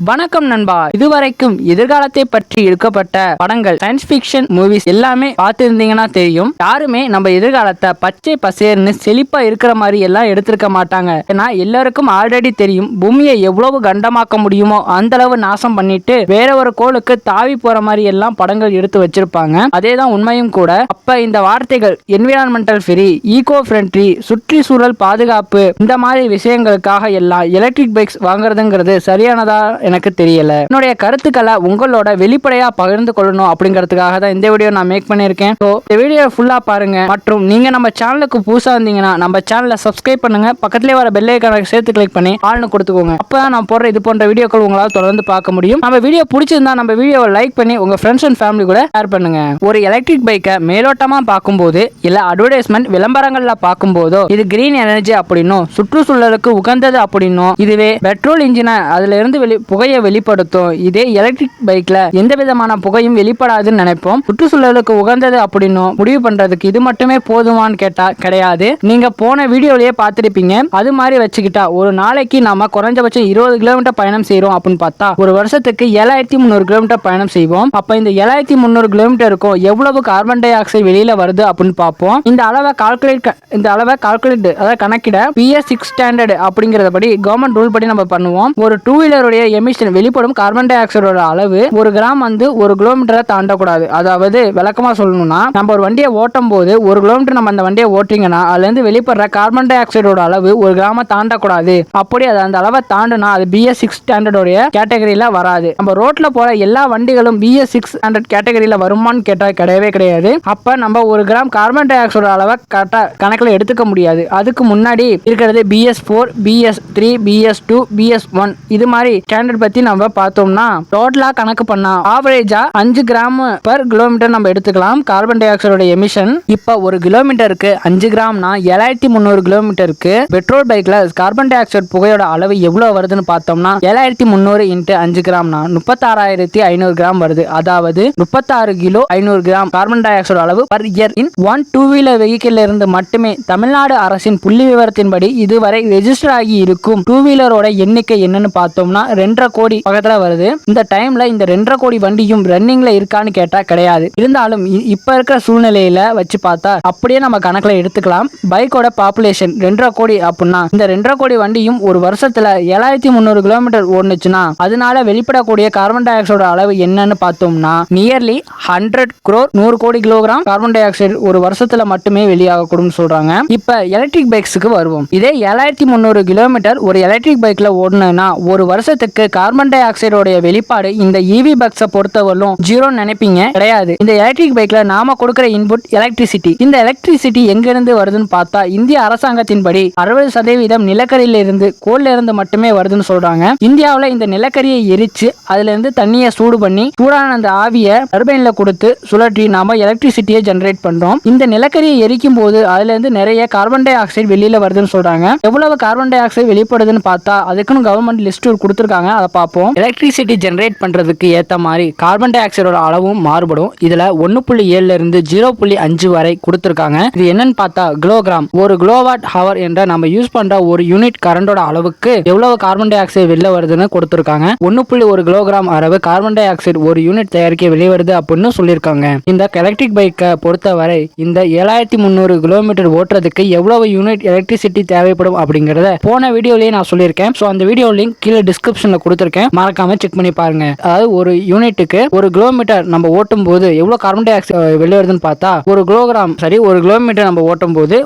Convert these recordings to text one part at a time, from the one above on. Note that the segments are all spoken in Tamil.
வணக்கம் நண்பா. இதுவரைக்கும் எதிர்காலத்தை பற்றி எடுக்கப்பட்ட படங்கள், சயின்ஸ் ஃபிக்ஷன் மூவிஸ் எல்லாமே பார்த்திருந்தீங்கன்னா தெரியும். யாருமே நம்ம எதிர்காலத்தை பச்சை பசேர்னு செழிப்பா இருக்கிற மாதிரி எல்லாம் எடுத்திருக்க மாட்டாங்க. ஏன்னா எல்லாருக்கும் ஆல்ரெடி தெரியும் பூமியை எவ்வளவு கண்டமாக்க முடியுமோ அந்த அளவு நாசம் பண்ணிட்டு வேற ஒரு கோளுக்கு தாவி போற மாதிரி எல்லாம் படங்கள் எடுத்து வச்சிருப்பாங்க. அதேதான் உண்மையும் கூட. அப்ப இந்த வார்த்தைகள் என்விரான்மெண்டல் ஃப்ரீ, ஈகோ ஃப்ரெண்ட்லி, சுற்றுச்சூழல் பாதுகாப்பு, இந்த மாதிரி விஷயங்களுக்காக எல்லாம் எலக்ட்ரிக் பைக்ஸ் வாங்குறதுங்கிறது சரியானதா எனக்கு தெரியல. என்னுடைய கருத்துக்களை உங்களோட வெளிப்படையா பகிர்ந்து கொள்ளணும் அப்படிங்கிறதுக்காக தான் இந்த வீடியோ நான் மேக் பண்ணியிருக்கேன். ஸோ இந்த வீடியோ ஃபுல்லா பாருங்க. மற்றும் நீங்க நம்ம சேனலுக்கு புதுசா இருந்தீங்கன்னா நம்ம சேனலை சப்ஸ்கிரைப் பண்ணுங்க. பக்கத்திலே வர பெல் ஐகானை சேர்த்து கிளிக் பண்ணி ஆல்னு கொடுத்துக்கோங்க. அப்பதான் நான் போடுற இது போன்ற வீடியோக்கள் உங்களால் தொடர்ந்து பார்க்க முடியும். நம்ம வீடியோ பிடிச்சிருந்தா நம்ம வீடியோவை லைக் பண்ணி உங்க ஃப்ரெண்ட்ஸ் அண்ட் ஃபேமிலி கூட ஷேர் பண்ணுங்க. ஒரு எலக்ட்ரிக் பைக்கை மேலோட்டமா பார்க்கும்போது இல்ல அட்வர்டைஸ்மெண்ட் விளம்பரங்கள்ல பார்க்கும்போதோ இது கிரீன் எனர்ஜி அப்படின்னும் சுற்றுச்சூழலுக்கு உகந்தது அப்படின்னும், இதுவே பெட்ரோல் இன்ஜினை அதுல இருந்து புகையை வெளிப்படுத்தும், இதே எலக்ட்ரிக் பைக்ல எந்த விதமான புகையும் வெளிப்படாதுன்னு நினைப்போம். சுற்றுச்சூழலுக்கு உகந்தது அப்படின்னும் முடிவு பண்றதுக்கு இது மட்டுமே போதுமான்னு கேட்டா கிடையாது. நீங்க போன வீடியோலயே பார்த்திருப்பீங்க. அது மாதிரி வச்சுக்கிட்டா ஒரு நாளைக்கு நாம குறைஞ்சபட்சம் 20 கிலோமீட்டர் பயணம் செய்யறோம் அப்படின்னு பார்த்தா ஒரு வருஷத்துக்கு 7300 கிலோமீட்டர் பயணம் செய்வோம். அப்ப இந்த 7300 கிலோமீட்டருக்கும் எவ்வளவு கார்பன் டை ஆக்சைடு வெளியில வருது அப்படின்னு பார்ப்போம். இந்த அளவை கால்குலேட் அதாவது கணக்கிட PS6 ஸ்டாண்டர்ட் அப்படிங்கறத படி கவர்மெண்ட் ரூல் படி நம்ம பண்ணுவோம். ஒரு டூ வீலருடைய எமிஷன் வெளிப்படும் கார்பன் டை ஆக்சைடோட அளவு ஒரு கிராம் ஒரு கிலோமீட்டரை தாண்டக்கூடாது. அதாவது விளக்கமா சொல்லணும்னா, நம்ம ஒரு வண்டியை ஓட்டும் போது ஒரு கிலோமீட்டர் நம்ம அந்த வண்டியை ஓட்டுறீங்கன்னா அதுல இருந்து வெளிப்படுற கார்பன் டை ஆக்சைடோட அளவு ஒரு கிராம தாண்டக்கூடாது. அப்படி அது அந்த அளவை தாண்டுனா அது BS6 ஸ்டாண்டர்டோட கேட்டகரியில வராது. நம்ம ரோட்ல போற எல்லா வண்டிகளும் BS6 ஸ்டாண்டர்ட் கேட்டகரியில வருமானு கேட்டா கிடையவே கிடையாது. அப்ப நம்ம ஒரு கிராம் கார்பன் டை ஆக்சைடோட அளவை கணக்குல எடுத்துக்க முடியாது. அதுக்கு முன்னாடி இருக்கிறது BS4, BS3, BS2, BS1 இது மாதிரி ஸ்டாண்டர்ட் பத்தி நம்ம பார்த்தோம்னா டோட்டலா கணக்கு பண்ணா ஆவரேஜா 5 கிராம் பர் கிலோமீட்டர் நம்ம எடுத்துக்கலாம் கார்பன் டை ஆக்சைடோட எமிஷன். இப்ப ஒரு கிலோமீட்டருக்கு 5 கிராம்னா 7300 கிலோமீட்டருக்கு பெட்ரோல் பைக்ல கார்பன் டை ஆக்சைடு புகையோட அளவு எவ்வளவு வருதுன்னு பார்த்தோம்னா 7300 × 5 கிராம்னா 36500 கிராம் வருது. அதாவது 36 kilo 500 gram carbon dioxide அளவு per year in one two wheeler vehicle இருந்து மட்டுமே. தமிழ்நாடு அரசின் புள்ளி விவரத்தின்படி இதுவரை ரெஜிஸ்டர் ஆகி இருக்கும் டூ வீலரோட எண்ணிக்கை என்னன்னு பார்த்தோம்னா 2.5 கோடி பக்கத்துல வருது. இந்த டைம்ல இந்த 2.5 கோடி வண்டியும் ரன்னிங்ல இருக்கான்னு கேட்டா கிடையாது. இருந்தாலும் இப்ப இருக்கிற சூழ்நிலையில வச்சு பார்த்தா அப்படியே நம்ம கணக்குல எடுத்துக்கலாம். பைக்கோட பாப்புலேஷன் 2.5 கோடி அப்படின்னா இந்த 2.5 கோடி வண்டியும் ஒரு வருஷத்துல 7300 கிலோமீட்டர் ஓடுச்சுன்னா அதனால வெளிப்படக்கூடிய கார்பன் டை ஆக்சைடு அளவு என்னன்னு பார்த்தோம்னா நியர்லி 100 crore 100 கோடி கிலோகிராம் கார்பன் டை ஆக்சைடு ஒரு வருஷத்துல மட்டுமே வெளியாகக்கூடும் சொல்றாங்க. இப்ப எலக்ட்ரிக் பைக்ஸுக்கு வருவோம். இதே 7300 கிலோமீட்டர் ஒரு எலக்ட்ரிக் பைக்ல ஓடுனா ஒரு வருஷத்துக்கு கார்பன் டை ஆக்சைடோட வெளிப்பாடு இந்த EV பைக்ஸை பொறுத்தவரைக்கும் ஜீரோ நினைப்பீங்க, கிடையாது. இந்த எலக்ட்ரிக் பைக்ல நாம கொடுக்கிற இன்புட் எலக்ட்ரிசிட்டி. இந்த எலக்ட்ரிசிட்டி எங்க இருந்து வருதுன்னு பார்த்தா இந்திய அரசாங்கத்தின்படி 60% நிலக்கரியில இருந்து கோல்ல இருந்து மட்டுமே வருதுன்னு சொல்றாங்க. இந்தியாவில் இந்த நிலக்கரியை எரிச்சு அதுல இருந்து தண்ணியை சூடு பண்ணி சூடான அந்த ஆவியை டர்பைன்ல கொடுத்து சுழற்றி நாம எலக்ட்ரிசிட்டியை ஜெனரேட் பண்றோம். இந்த நிலக்கரியை எரிக்கும் போது அதுல இருந்து நிறைய கார்பன் டை ஆக்சைடு வெளியில வருதுன்னு சொல்றாங்க. எவ்வளவு கார்பன் டை ஆக்சைடு வெளிப்படுதுன்னு பார்த்தா அதுக்குன்னு கவர்மெண்ட் லிஸ்ட் கொடுத்திருக்காங்க. அதை பார்ப்போம். எலக்ட்ரிசிட்டி ஜெனரேட் பண்றதுக்கு ஏத்த மாதிரி கார்பன் டை ஆக்சைடோட அளவும் மாறுபடும். இதுல 1.7 இருந்து 0.5 வரை கொடுத்திருக்காங்க. இது என்னன்னு பார்த்தா கிலோகிராம். ஒரு கிலோவாட் ஹவர் என்ற நம்ம யூஸ் பண்ற ஒரு யூனிட் கரண்டோட அளவுக்கு எவ்வளவு கார்பன் டை ஆக்சைடு வெளில வருதுன்னு கொடுத்திருக்காங்க. 1.1 கிலோகிராம் அளவு கார்பன் டை ஆக்சைடு ஒரு யூனிட் தயாரிக்க வெளிவருது அப்படின்னு சொல்லியிருக்காங்க. இந்த எலக்ட்ரிக் பைக்கை பொறுத்தவரை இந்த 7300 கிலோமீட்டர் ஓட்டுறதுக்கு எவ்வளவு யூனிட் எலக்ட்ரிசிட்டி தேவைப்படும் அப்படிங்கறத போன வீடியோலயே நான் சொல்லியிருக்கேன். சோ அந்த வீடியோ லிங்க் கீழே டிஸ்கிரிப்ஷன்ல கொடுத்திருக்கேன், மறக்காம செக் பண்ணி பாருங்க. அதாவது ஒரு யூனிட்டுக்கு ஒரு கிலோமீட்டர் நம்ம ஓட்டும் போது எவ்வளவு கார்பன் டை ஆக்சைடு வெளிவருதுன்னு பார்த்தா ஒரு கிலோமீட்டர் நம்ம ஓட்டும் போது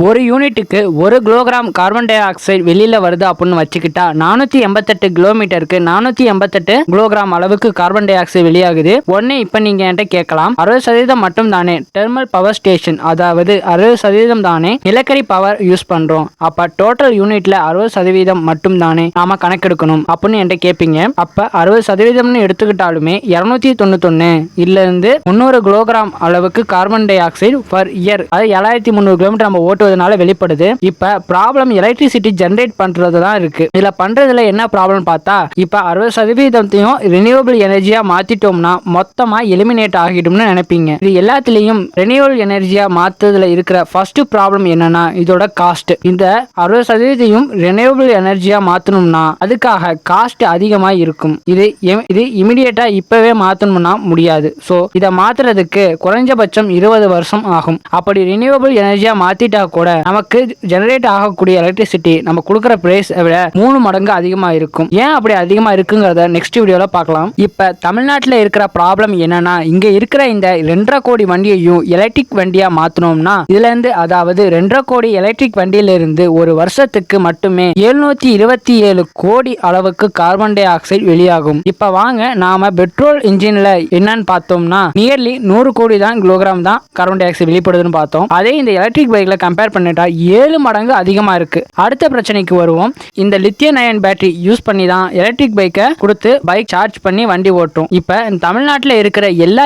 ஒரு யூனிட்டுக்கு 1 கிலோகிராம் கார்பன் டை ஆக்சைடு வெளியில வருது அப்படின்னு வச்சுக்கிட்டா 488 கிலோமீட்டருக்கு 488 கிலோகிராம் அளவுக்கு கார்பன் டை ஆக்சைடு வெளியாகுது. உடனே இப்ப நீங்க என்கிட்ட கேட்கலாம் 60% மட்டும் தானே தெர்மல் பவர் ஸ்டேஷன், அதாவது 60% தானே நிலக்கரி பவர் யூஸ் பண்றோம், அப்ப டோட்டல் யூனிட்ல 60% மட்டும் தானே நாம கணக்கெடுக்கணும் அப்படின்னு என்கிட்ட கேட்பீங்க. அப்ப 60% எடுத்துக்கிட்டாலுமே 291 இல்ல இருந்து 300 கிலோகிராம் அளவுக்கு carbon di oxide per year, அது 7300 கிலோமீட்டர் நம்ம ஓட்டுவதனால வெளிப்படுது. இப்ப ப்ராப்ளம் எலக்ட்ரிசிட்டி ஜெனரேட் பண்றதுதான் இருக்கு. இதுல பண்றதுல என்ன ப்ராப்ளம் பார்த்தா இப்ப 60% ரினியூவபிள் எனர்ஜியா மாத்திட்டோம்னா மொத்தமா எலிமினேட் ஆகிடும்னு நினைப்பீங்க. இது எல்லாத்திலையும் ரினியூவபிள் எனர்ஜியா மாத்துறதுல இருக்கிற ஃபர்ஸ்ட் ப்ராப்ளம் என்னன்னா இதோட காஸ்ட். இந்த 60% ரினியூவபிள் எனர்ஜியா மாத்தணும்னா அதுக்காக காஸ்ட் காஸ்ட் அதிகமாக இருக்கும். இது இமிடியேட்டா இப்பவே மாத்தணும்னா முடியாது. ஸோ இதை மாத்துறதுக்கு குறைஞ்சபட்சம் 20 வருஷம் ஆகும். அப்படி ரினியூவபிள் எனர்ஜியா மாத்திட்டா கூட நமக்கு ஜெனரேட் ஆகக்கூடிய எலக்ட்ரிசிட்டி நம்ம கொடுக்குற பிரைஸ் விட 3 மடங்கு அதிகமா இருக்கும். ஏன் அப்படி அதிகமா இருக்குங்கிறத நெக்ஸ்ட் வீடியோல பார்க்கலாம். இப்ப தமிழ்நாட்டில் இருக்கிற ப்ராப்ளம் என்னன்னா, இங்க இருக்கிற இந்த 2.5 கோடி வண்டியையும் எலக்ட்ரிக் வண்டியா மாத்தணும்னா இதுல இருந்து, அதாவது 2.5 கோடி எலக்ட்ரிக் வண்டியில இருந்து ஒரு வருஷத்துக்கு மட்டுமே 727 கோடி அளவுக்கு கார்பன் டை ஆக்சைடு வெளியாகும். இப்ப வாங்க நாம பெட்ரோல் இன்ஜின்ல என்னன்னு பார்த்தோம்னா நியர்லி 100 கோடி தான் கிலோகிராம் தான் கார்பன் டை ஆக்சைடு வெளிப்படுதுன்னு பார்த்தோம். அதே இந்த எலக்ட்ரிக் பைக்ல கம்பேர் பண்ணிட்டா 7 மடங்கு அதிகமா இருக்கு. அடுத்த பிரச்சனைக்கு வருவோம். இந்த லித்தியம் அயன் பேட்டரி யூஸ் பண்ணி தான் எலக்ட்ரிக் பைக்கை கொடுத்து பைக் சார்ஜ் பண்ணி வண்டி ஓட்டும். இப்ப தமிழ்நாட்டில் இருக்கிற எல்லா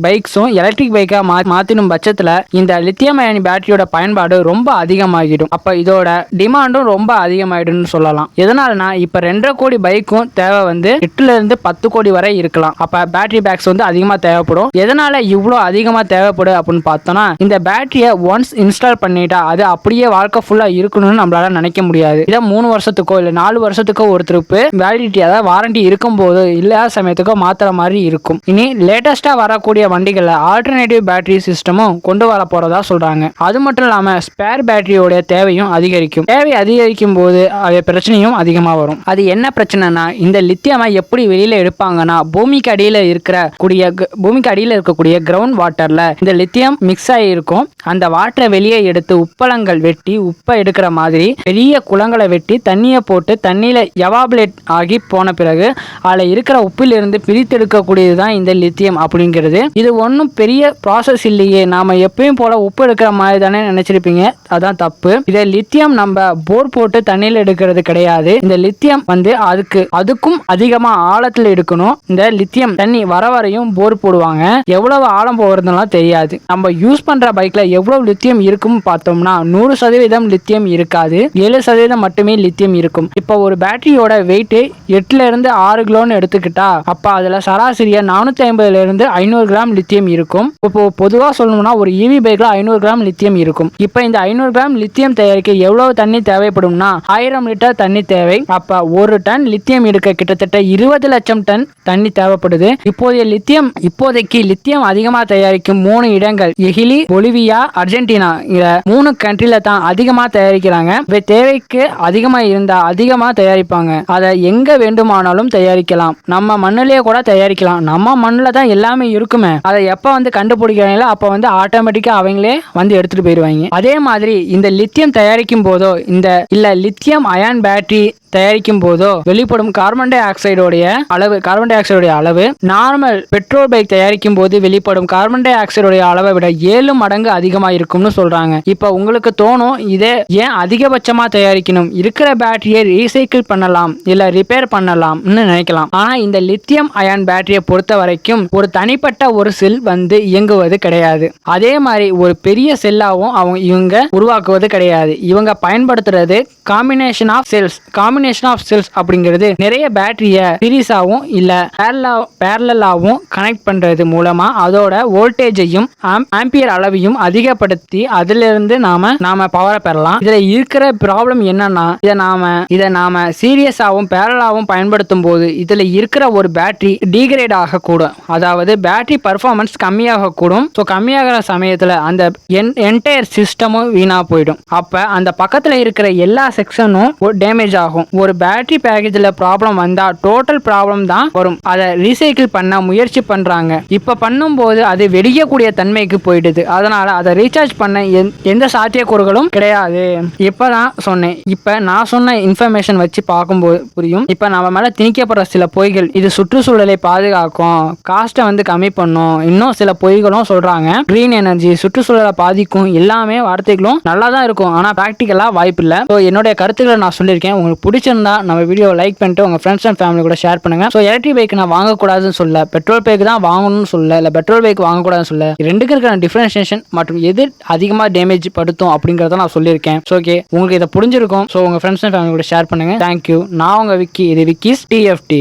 பைக்ஸும் எலக்ட்ரிக் பைக்கா மாத்தினும் பட்சத்துல இந்த லித்தியம் அயன் பேட்டரியோட பயன்பாடு ரொம்ப அதிகமாகிடும். அப்ப இதோட டிமாண்டும் ரொம்ப அதிகமாயிடும் சொல்லலாம். எதனாலனா இப்ப 2.5 கோடி பைக்கும் தேவை 8ல இருந்து 10 கோடி வரை இருக்கலாம். அப்ப பேட்டரி பேக்ஸ் அதிகமா தேவைப்படும். எதனால இவ்வளவு அதிகமா தேவைப்படும் அப்படின்னு பார்த்தோம்னா, இந்த பேட்டரியை ஒன்ஸ் இன்ஸ்டால் பண்ணிட்டா அது அப்படியே வாழ்க்கை ஃபுல்லா இருக்கணும்னு நம்மளால நினைக்க முடியாது. இதை 3 வருஷத்துக்கோ இல்ல 4 வருஷத்துக்கோ ஒரு திருப்பு வேலிடிட்டி, அதாவது வாரண்டி இருக்கும் போது இல்லாத சமயத்துக்கோ மாத்திர மாதிரி இருக்கும். இனி லேட்டஸ்டா வரக்கூடிய வண்டிகள்ல ஆல்டர்னேட்டிவ் பேட்டரி சிஸ்டமும் கொண்டு வர போறதா சொல்றாங்க. அது மட்டும் இல்லாம ஸ்பேர் பேட்டரியோட தேவையும் அதிகரிக்கும். தேவை அதிகரிக்கும் போது பிரச்சனையும் அதிகமா வரும். அது என்ன பிரச்சனைனா, இந்த லித்தியமை எப்படி வெளியில எடுப்பாங்கன்னா, பூமிக்கு அடியில இருக்கக்கூடிய கிரவுண்ட் வாட்டர்ல இந்த லித்தியம் மிக்ஸ் ஆகி இருக்கும். அந்த வாட்டரை வெளியே எடுத்து உப்பளங்கள் வெட்டி உப்பை எடுக்கிற மாதிரி பெரிய குளங்களை வெட்டி தண்ணியை போட்டு தண்ணியில எவாபரேட் ஆகி போன பிறகு அதுல இருக்கிற உப்பிலிருந்து பிரித்தெடுக்கக்கூடியதுதான் இந்த லித்தியம் அப்படிங்கிறது. இது ஒன்றும் பெரிய ப்ராசஸ் இல்லையே, நாம எப்பயும் போல உப்பு எடுக்கிற மாதிரி தானே நினைச்சிருப்பீங்க. அதான் தப்பு. இதை லித்தியம் நம்ம போர் போட்டு தண்ணியில எடுக்கிறது கிடையாது. இந்த லித்தியம் அதுக்கும் அதிகமா ஆழத்துல எடுக்கணும். இந்த லித்தியம் தண்ணி வர வரையும் போர் போடுவாங்க. எவ்வளவு ஆழம் போகிறதுலாம் தெரியாது. நம்ம யூஸ் பண்ற பைக்ல எவ்வளவு லித்தியம் இருக்கும் பார்த்தோம்னா 100% லித்தியம் இருக்காது. 7% மட்டுமே லித்தியம் இருக்கும். இப்போ ஒரு பேட்டரியோட வெயிட் 8ல இருந்து 6 கிலோன்னு எடுத்துக்கிட்டா அப்ப அதுல சராசரியா 450 இருந்து 500 கிராம் லித்தியம் இருக்கும். இப்போ பொதுவா சொல்லணும்னா ஒரு EV பைக்ல 500 கிராம் லித்தியம் இருக்கும். இப்போ இந்த 500 கிராம் லித்தியம் தயாரிக்க எவ்வளவு தண்ணி தேவைப்படும்னா 1000 லிட்டர் தண்ணி தேவை. அப்ப ஒரு டன் லித்தியம் எடுக்க கிட்டத்தட்ட 20 லட்சம் டன் தண்ணி தேவைப்படுது. இப்போதைக்கு லித்தியம் அதிகமா தயாரிக்கும் 3 இடங்கள் எகிலி, பொலிவியா, அர்ஜென்டினா, 3 கண்ட்ரில தான் அதிகமா தயாரிக்கிறாங்க. தேவைக்கு அதிகமா இருந்தா அதிகமா தயாரிப்பாங்க. அதை எங்க வேண்டுமானாலும் தயாரிக்கலாம். நம்ம மண்ணிலேயே கூட தயாரிக்கலாம். நம்ம மண்ணில தான் எல்லாமே இருக்குமே. அதை எப்ப கண்டுபிடிக்கிறாங்களோ அப்ப ஆட்டோமேட்டிக்கா அவங்களே எடுத்துட்டு போயிருவாங்க. அதே மாதிரி இந்த லித்தியம் தயாரிக்கும் போதோ லித்தியம் அயான் பேட்டரி தயாரிக்கும் போதோ வெளிப்படும் கார்பன் டை ஆக்சைடோடைய அளவு நார்மல் பெட்ரோல் பைக் தயாரிக்கும் போது வெளிப்படும் கார்பன் டை ஆக்சைடோடைய அளவை விட 7 மடங்கு அதிகமா இருக்கும்னு சொல்றாங்க. இப்ப உங்களுக்கு தோணும், இதை ஏன் அதிகபட்சமா தயாரிக்கணும், இருக்கிற பேட்டரியை ரீசைக்கிள் பண்ணலாம் இல்ல ரிப்பேர் பண்ணலாம்னு நினைக்கலாம். ஆனா இந்த லித்தியம் அயான் பேட்டரியை பொறுத்த வரைக்கும் ஒரு தனிப்பட்ட ஒரு செல் இயங்குவது கிடையாது. அதே மாதிரி ஒரு பெரிய செல்லாவும் இவங்க உருவாக்குவது கிடையாது. இவங்க பயன்படுத்துறது காம்பினேஷன் ஆஃப் செல்ஸ் அப்படிங்கிறது நிறைய பேட்டரிய சீரிஸாவும் இல்ல பேரலாவும் கனெக்ட் பண்றது மூலமா அதோட வோல்டேஜையும் ஆம்பியர் அளவையும் அதிகப்படுத்தி அதிலிருந்து நாம பவரை பெறலாம். இதுல இருக்கிற ப்ராப்ளம் என்னன்னா, இதை நாம சீரியஸாவும் பேரலாவும் பயன்படுத்தும் போது இதுல இருக்கிற ஒரு பேட்டரி டீகிரேட் ஆகக்கூடும். அதாவது பேட்டரி பர்ஃபார்மன்ஸ் கம்மியாக கூடும். கம்மியாகிற சமயத்துல அந்த என்டையர் சிஸ்டமும் வீணா போயிடும். அப்ப அந்த பக்கத்துல இருக்கிற எல்லா செக்ஷனும் டேமேஜ் ஆகும். ஒரு பேட்டரி பேக்கேஜ்ல ப்ராப்ளம் வந்தா டோட்டல் ப்ராப்ளம் தான் வரும். அதை ரீசைக்கிள் பண்ண முயற்சி பண்றாங்க. இப்ப பண்ணும்போது அது வெடிக்கக்கூடிய தன்மைக்கு போயிடுது. அதனால அதை ரீசார்ஜ் பண்ண எந்த சாத்தியக்கூறுகளும் கிடையாது. இப்பதான் சொன்னேன். இப்ப நான் சொன்ன இன்ஃபர்மேஷன் வச்சு பார்க்கும்போது புரியும். இப்ப நம்ம மேல திணிக்கப்படுற சில பொய்கள், இது சுற்றுச்சூழலை பாதுகாக்கும், காஸ்ட்டை கம்மி பண்ணும், இன்னும் சில பொய்களும் சொல்றாங்க. கிரீன் எனர்ஜி, சுற்றுச்சூழலை பாதிக்கும், எல்லாமே வார்த்தைகளும் நல்லா தான் இருக்கும். ஆனா பிராக்டிக்கலா வாய்ப்பு இல்லை. என்னுடைய கருத்துக்களை நான் சொல்லியிருக்கேன். உங்களுக்கு பிடிச்சிருந்தா நம்ம வீடியோ லைக் பண்ணிட்டு உங்க ஃப்ரெண்ட்ஸ் அண்ட் ஃபேமிலி கூட ஷேர் பண்ணுங்க. எலக்ட்ரிக் பைக் நான் வாங்கக்கூடாதுன்னு சொல்ல, பெட்ரோல் பைக் தான் வாங்கணும்னு சொல்ல, இல்ல பெட்ரோல் பைக் வாங்கக்கூடாதுன்னு சொல்ல, ரெண்டுக்கு இருக்கிற டிஃபரன்ஷியேஷன் மற்றும் எது அதிகமா டேமேஜ் படுத்தும் அப்படிங்கறத நான் சொல்லியிருக்கேன். ஓகே, உங்களுக்கு இதை புரிஞ்சிருக்கும். உங்க ஃப்ரெண்ட்ஸ் அண்ட் ஃபேமிலி கூட ஷேர் பண்ணுங்க. தேங்க்யூ. நான் உங்க விக்கி. இது விக்கிஸ் TFT.